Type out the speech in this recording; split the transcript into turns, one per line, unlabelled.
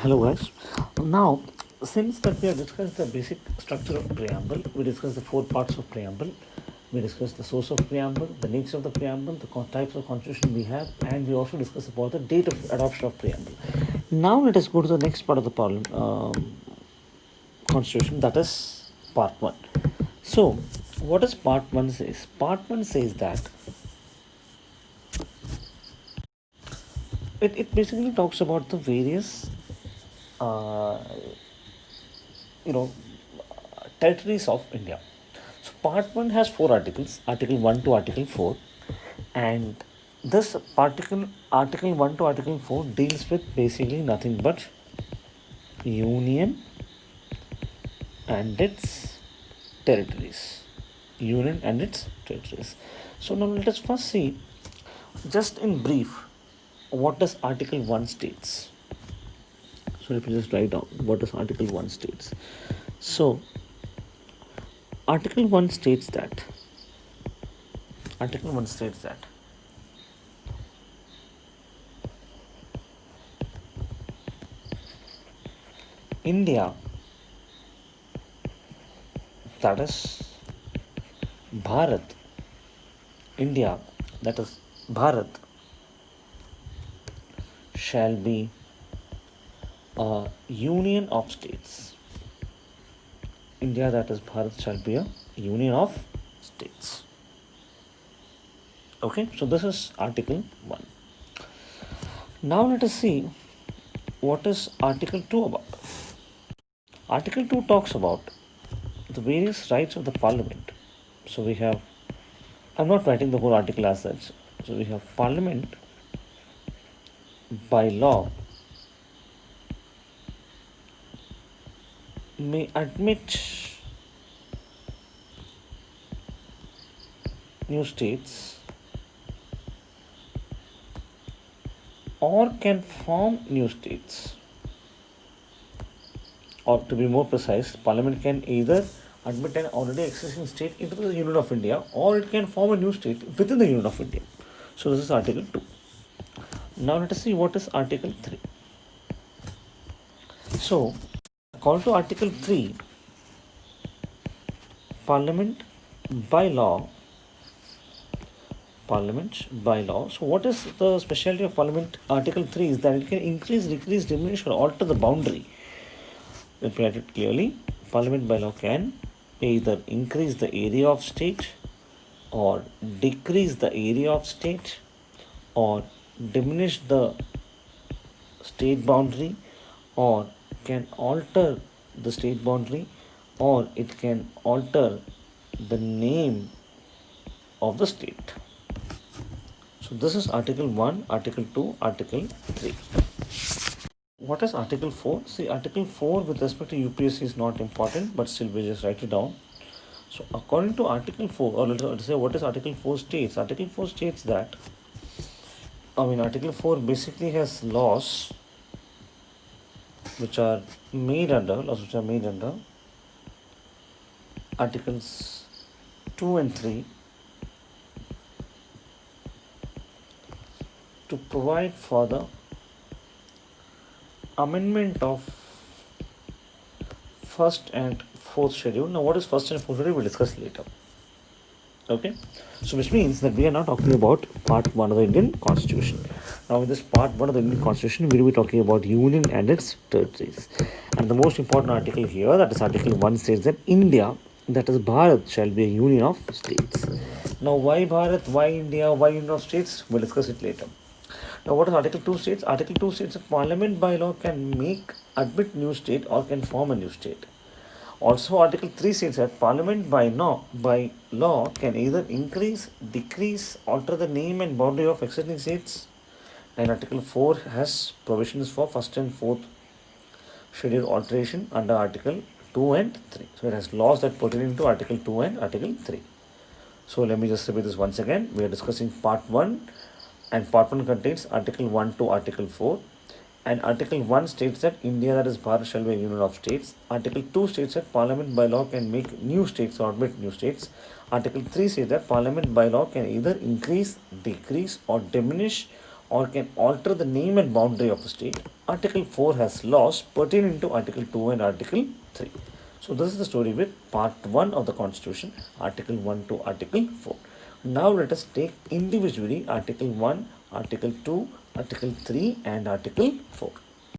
Hello guys. Now, since that we have discussed the basic structure of preamble, we discussed the four parts of preamble. We discussed the source of preamble, the nature of the preamble, the types of constitution we have, and we also discussed about the date of adoption of preamble. Now let us go to the next part of the constitution, that is part one. So, what does part one says? Part one says that it basically talks about the various uh, you know territories of India. So part 1 has 4 articles, Article 1 to Article 4, and this particular Article 1 to Article 4 deals with basically nothing but union and its territories. Union and its territories. So now let us first see, just in brief, what does Article 1 states. So let me just write down what does Article 1 states. So Article 1 states that Article 1 states that India, that is Bharat, India, that is Bharat, shall be a union of states. India, that is Bharat, shall be a union of states. Okay, so this is Article 1. Now let us see what is Article 2 about. Article 2 talks about the various rights of the Parliament. So we have, I'm not writing the whole article as such. So we have Parliament by law may admit new states or can form new states. Or to be more precise, Parliament can either admit an already existing state into the Union of India or it can form a new state within the Union of India. So this is Article 2. Now let us see what is Article 3. So, according to Article 3, Parliament by law. So, what is the specialty of Parliament? Article 3 is that it can increase, decrease, diminish, or alter the boundary. Let me write it clearly. Parliament by law can either increase the area of state or decrease the area of state or diminish the state boundary or can alter the state boundary or it can alter the name of the state. So this is Article 1, Article 2, Article 3. What is Article 4? See, Article 4 with respect to UPSC is not important, but still we just write it down. So according to Article 4, or let's say what is Article 4 states? Article 4 states that, Article 4 basically has laws which are made under Articles 2 and 3 to provide for the amendment of first and fourth schedule. Now, what is first and fourth schedule? We'll discuss later. Okay, so which means that we are now talking about part 1 of the Indian Constitution. Now, in this part 1 of the Indian Constitution, we will be talking about union and its territories. And the most important article here, that is Article 1, says that India, that is Bharat, shall be a union of states. Now, why Bharat, why India, why union of states? We'll discuss it later. Now, what is Article 2 states? Article 2 states that Parliament by law can admit new state or can form a new state. Also, Article 3 states that Parliament by law can either increase, decrease, alter the name and boundary of existing states. And Article 4 has provisions for first and fourth schedule alteration under Article 2 and 3. So, it has laws that pertain to Article 2 and Article 3. So, let me just repeat this once again. We are discussing Part 1, and Part 1 contains Article 1 to Article 4. And Article 1 states that India, that is Bharat, shall be a union of states. Article 2 states that Parliament by law can make new states or admit new states. Article 3 says that Parliament by law can either increase, decrease, or diminish or can alter the name and boundary of a state, Article 4 has laws pertaining to Article 2 and Article 3. So this is the story with part 1 of the Constitution, Article 1 to Article 4. Now let us take individually Article 1, Article 2, Article 3 and Article 4.